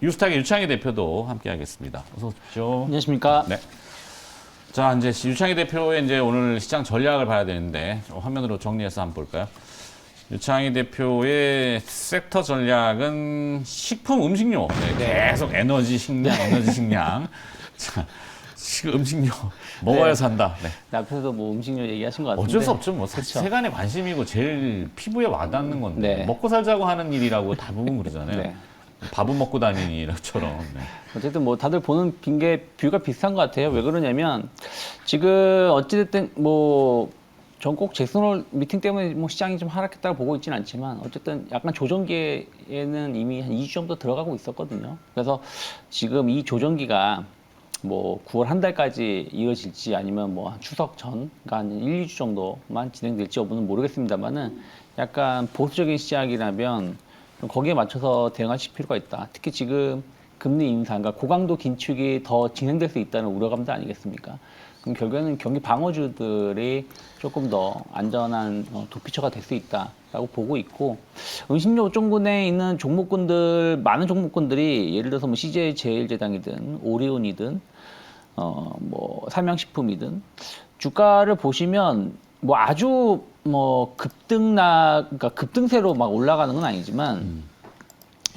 유스탁의 유창희 대표도 함께하겠습니다. 어서 오십시오. 안녕하십니까? 네. 자, 이제 유창희 대표의 이제 오늘 시장 전략을 봐야 되는데 화면으로 정리해서 한번 볼까요? 유창희 대표의 섹터 전략은 식품, 음식료. 네, 계속 에너지 식량, 에너지 식량. 자, 음식료 먹어야 산다. 네. 앞에서 뭐 음식료 얘기하신 것 같은데 어쩔 수 없죠. 뭐 그쵸. 세간의 관심이고 제일 피부에 와닿는 건데 네. 먹고 살자고 하는 일이라고 대부분 그러잖아요. 네. 밥은 먹고 다니니 이처럼. 네. 어쨌든 뭐 다들 보는 뷰가 비슷한 것 같아요. 왜 그러냐면 지금 어찌됐든 뭐 전 꼭 잭슨홀 미팅 때문에 뭐 시장이 좀 하락했다고 보고 있지는 않지만 어쨌든 약간 조정기에는 이미 한 2주 정도 들어가고 있었거든요. 그래서 지금 이 조정기가 뭐 9월 한 달까지 이어질지 아니면 뭐 추석 전, 그러니까 한 1, 2주 정도만 진행될지 여부는 모르겠습니다만은 약간 보수적인 시작이라면 좀 거기에 맞춰서 대응하실 필요가 있다. 특히 지금 금리 인상, 그러니까 고강도 긴축이 더 진행될 수 있다는 우려감도 아니겠습니까? 그럼 결국에는 경기 방어주들이 조금 더 안전한 도피처가 될 수 있다라고 보고 있고, 음식료 5종군에 있는 종목군들, 많은 종목군들이 예를 들어서 뭐 CJ 제일제당이든 오리온이든 뭐 삼양식품이든 주가를 보시면 뭐 아주 뭐 그러니까 급등세로 막 올라가는 건 아니지만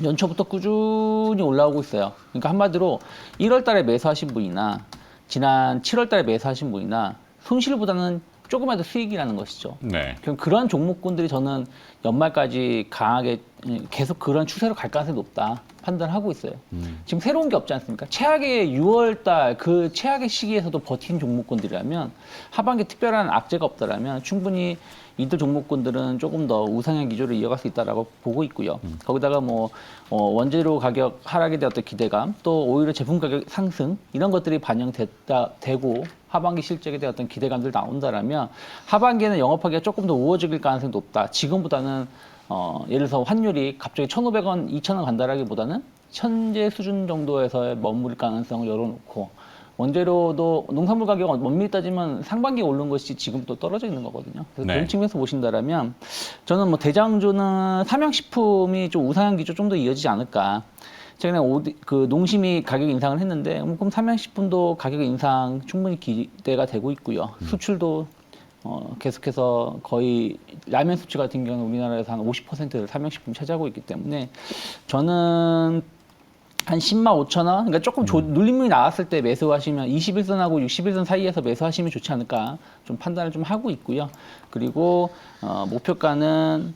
연초부터 꾸준히 올라오고 있어요. 그러니까 한마디로 1월 달에 매수하신 분이나 지난 7월 달에 매수하신 분이나 손실보다는 조금이라도 수익이라는 것이죠. 네. 그런 종목군들이 저는 연말까지 강하게 계속 그런 추세로 갈 가능성이 높다 판단하고 있어요. 지금 새로운 게 없지 않습니까? 최악의 6월달 그 최악의 시기에서도 버틴 종목군들이라면 하반기 특별한 악재가 없다라면 충분히 이들 종목군들은 조금 더 우상향 기조를 이어갈 수 있다라고 보고 있고요. 거기다가 뭐 원재료 가격 하락에 대한 어떤 기대감, 또 오히려 제품 가격 상승 이런 것들이 반영되고 하반기 실적에 대한 어떤 기대감들 나온다라면 하반기에는 영업하기가 조금 더 우호적일 가능성이 높다. 지금보다는 예를 들어서 환율이 갑자기 1,500원, 2,000원 간다라기보다는 현재 수준 정도에서 머무를 가능성을 열어놓고 원재료도 농산물 가격 엄밀히 따지면 상반기에 오른 것이 지금 또 떨어져 있는 거거든요. 그래서 네. 그런 측면에서 보신다라면 저는 뭐 대장주는 삼양식품이 좀 우상향 기조 좀 더 이어지지 않을까. 최근에 그 농심이 가격 인상을 했는데 그럼 삼양식품도 가격 인상 충분히 기대가 되고 있고요. 수출도 계속해서 거의 라면 수출 같은 경우는 우리나라에서 한 50%를 삼양식품이 차지하고 있기 때문에 저는 한 10만 5천 원, 그러니까 조금 눌림이 나왔을 때 매수하시면 21선하고 61선 사이에서 매수하시면 좋지 않을까 좀 판단을 좀 하고 있고요. 그리고 목표가는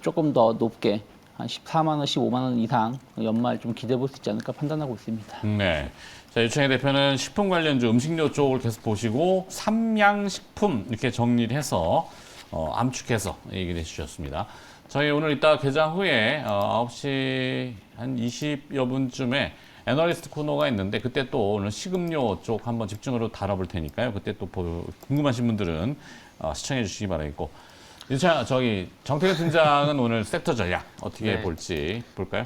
조금 더 높게 한 14만 원, 15만 원 이상 연말 좀 기대해 볼 수 있지 않을까 판단하고 있습니다. 네. 자, 유창희 대표는 식품 관련주, 음식료 쪽을 계속 보시고 삼양식품 이렇게 정리를 해서 암축해서 얘기를 해주셨습니다. 저희 오늘 이따 개장 후에 9시 한 20여 분쯤에 애널리스트 코너가 있는데 그때 또 오늘 식음료 쪽 한번 집중으로 다뤄볼 테니까요. 그때 또 궁금하신 분들은 시청해 주시기 바라겠고. 정태근 팀장은 오늘 섹터 전략 어떻게 네. 볼지 볼까요?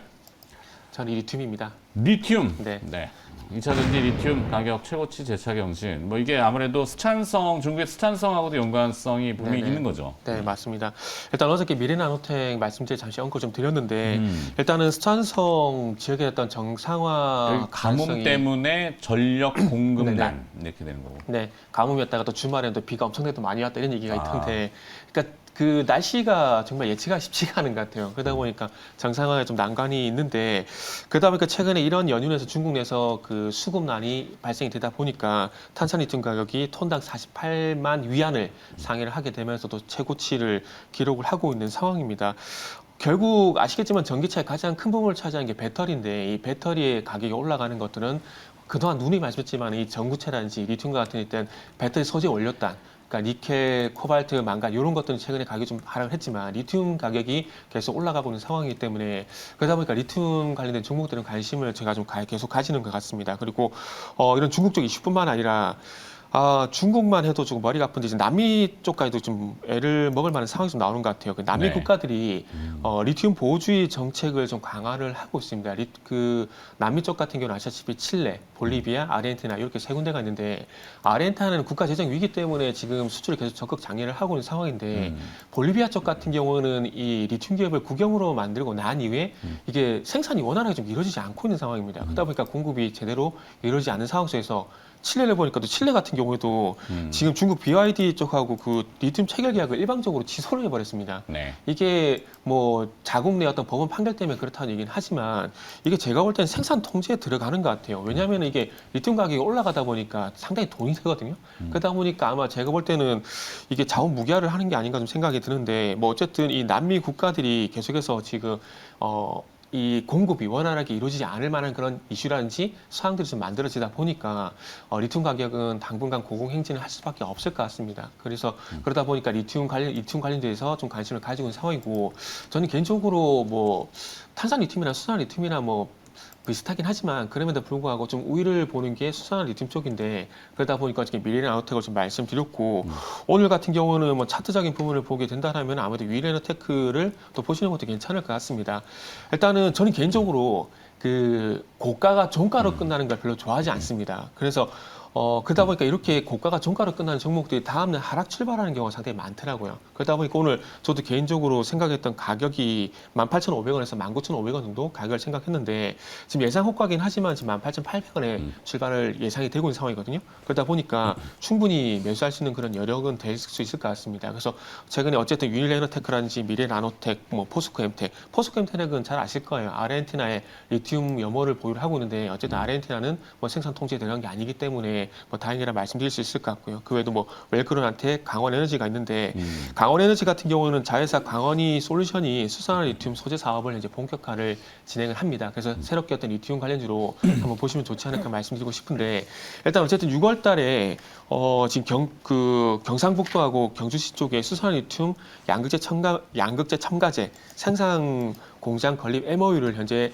저는 리튬입니다. 리튬. 네. 2차 전지 리튬 가격 최고치 재차 경신. 뭐 이게 아무래도 중국의 스촨성하고도 연관성이 분명히 네네. 있는 거죠. 네, 맞습니다. 일단 어저께 미래나노텍 말씀드려 잠시 언급 좀 드렸는데 일단은 스촨성 지역의 어떤 정상화 여기 가뭄 가능성이 때문에 전력 공급난 네네. 이렇게 되는 거고. 네, 가뭄이었다가 또 주말에는 또 비가 엄청나게 또 많이 왔다 이런 얘기가 아. 있던데, 그러니까 그 날씨가 정말 예측가 쉽지가 않은 것 같아요. 그러다 보니까 정상화에 좀 난관이 있는데, 그러다 보니까 최근에 이런 연륜에서 중국 내에서 그 수급난이 발생이 되다 보니까 탄산리튬 가격이 톤당 48만 위안을 상회를 하게 되면서도 최고치를 기록을 하고 있는 상황입니다. 결국 아시겠지만 전기차의 가장 큰 부분을 차지하는 게 배터리인데, 이 배터리의 가격이 올라가는 것들은 그동안 누누이 말씀했지만 이 전구체라든지 리튬과 같은 일단 배터리 소재 올렸다. 그러니까 니켈, 코발트, 망간 이런 것들은 최근에 가격이 좀 하락을 했지만 리튬 가격이 계속 올라가고 있는 상황이기 때문에 그러다 보니까 리튬 관련된 종목들은 관심을 제가 좀 계속 가지는 것 같습니다. 그리고 이런 중국 쪽 이슈뿐만 아니라 중국만 해도 조금 머리가 아픈데 이제 남미 쪽까지도 좀 애를 먹을 만한 상황이 좀 나오는 것 같아요. 그 남미 네. 국가들이 리튬 보호주의 정책을 좀 강화를 하고 있습니다. 그 남미 쪽 같은 경우는 아시다시피 칠레, 볼리비아, 아르헨티나 이렇게 세 군데가 있는데 아르헨티나는 국가 재정 위기 때문에 지금 수출을 계속 적극 장려를 하고 있는 상황인데 볼리비아 쪽 같은 경우는 이 리튬 기업을 국영으로 만들고 난 이후에 이게 생산이 원활하게 좀 이루어지지 않고 있는 상황입니다. 그러다 보니까 공급이 제대로 이루어지지 않는 상황 속에서 칠레를 보니까 또 칠레 같은 경우에도 지금 중국 BYD 쪽하고 그 리튬 체결 계약을 일방적으로 취소를 해버렸습니다. 네. 이게 뭐 자국 내 어떤 법원 판결 때문에 그렇다는 얘기는 하지만 이게 제가 볼 때는 생산 통제에 들어가는 것 같아요. 왜냐하면 이게 리튬 가격이 올라가다 보니까 상당히 돈이 되거든요. 그러다 보니까 아마 제가 볼 때는 이게 자원 무기화를 하는 게 아닌가 좀 생각이 드는데 뭐 어쨌든 이 남미 국가들이 계속해서 지금 이 공급이 원활하게 이루어지지 않을 만한 그런 이슈라든지 사항들이 좀 만들어지다 보니까 리튬 가격은 당분간 고공행진을 할 수밖에 없을 것 같습니다. 그래서 그러다 보니까 리튬 관련돼서 좀 관심을 가지고 있는 상황이고 저는 개인적으로 뭐 탄산 리튬이나 수산 리튬이나 뭐 비슷하긴 하지만 그럼에도 불구하고 좀 우위를 보는 게 수산화 리튬 쪽인데 그러다 보니까 지금 미래는 아웃텍을 좀 말씀드렸고 오늘 같은 경우는 뭐 차트적인 부분을 보게 된다면 아무래도 위레너테크를 또 보시는 것도 괜찮을 것 같습니다. 일단은 저는 개인적으로 그 고가가 종가로 끝나는 걸 별로 좋아하지 않습니다. 그래서 그러다 보니까 이렇게 고가가 종가로 끝나는 종목들이 다음날 하락 출발하는 경우가 상당히 많더라고요. 그러다 보니까 오늘 저도 개인적으로 생각했던 가격이 18,500원에서 19,500원 정도 가격을 생각했는데 지금 예상 호가긴 하지만 지금 18,800원에 출발을 예상이 되고 있는 상황이거든요. 그러다 보니까 충분히 매수할 수 있는 그런 여력은 될 수 있을 것 같습니다. 그래서 최근에 어쨌든 유니레너테크라든지 미래나노텍, 뭐 포스코엠텍 잘 아실 거예요. 아르헨티나에 리튬 염호를 보유를 하고 있는데 어쨌든 아르헨티나는 뭐 생산 통제에 들어간 게 아니기 때문에 뭐 다행이라 말씀드릴 수 있을 것 같고요. 그 외에도 뭐 웰크론한테 강원에너지가 있는데 강원에너지 같은 경우는 자회사 강원이 솔루션이 수산화 리튬 소재 사업을 이제 본격화를 진행을 합니다. 그래서 새롭게 어떤 리튬 관련주로 한번 보시면 좋지 않을까 말씀드리고 싶은데 일단 어쨌든 6월달에 지금 경상북도하고 경주시 쪽에 수산화 리튬 양극재 첨가제 생산 공장 건립 MOU를 현재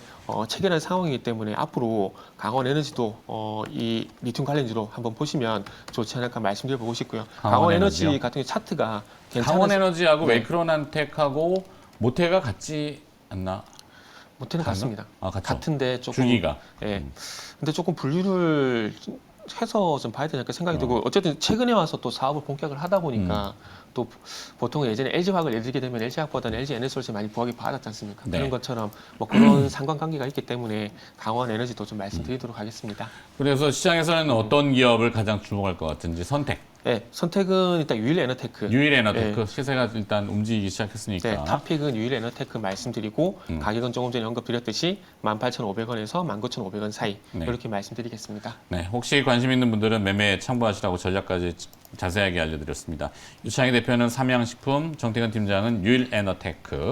체결한 상황이기 때문에 앞으로 강원에너지도 이 리튬 관련주로 한번 보시면 좋지 않을까 말씀드려보고 싶고요. 강원에너지 강원에너지요? 같은 경우 차트가 괜찮아서 강원에너지하고 네. 웨크론한텍하고 모테가 같지 않나? 모텔은 다르나? 같습니다. 아, 같죠. 같은데 조금 주기가. 예. 근데 조금 분류를 해서 좀 봐야 되지 않을까 생각이 들고 어쨌든 최근에 와서 또 사업을 본격을 하다 보니까 또 보통 예전에 LG화학을 예를 들게 되면 LG화학보다는 LG에너솔이 많이 부각이 받았지 않습니까? 네. 그런 것처럼 뭐 그런 상관관계가 있기 때문에 강원에너지도 좀 말씀드리도록 하겠습니다. 그래서 시장에서는 어떤 기업을 가장 주목할 것 같은지 선택. 네, 선택은 일단 유일에너테크. 유일에너테크 시세가 일단 움직이기 시작했으니까. 네, 탑픽은 유일에너테크 말씀드리고 가격은 조금 전에 언급드렸듯이 18,500원에서 19,500원 사이 네. 이렇게 말씀드리겠습니다. 네, 혹시 관심 있는 분들은 매매에 참고하시라고 전략까지 자세하게 알려드렸습니다. 유창희 대표는 삼양식품, 정태근 팀장은 유일에너테크.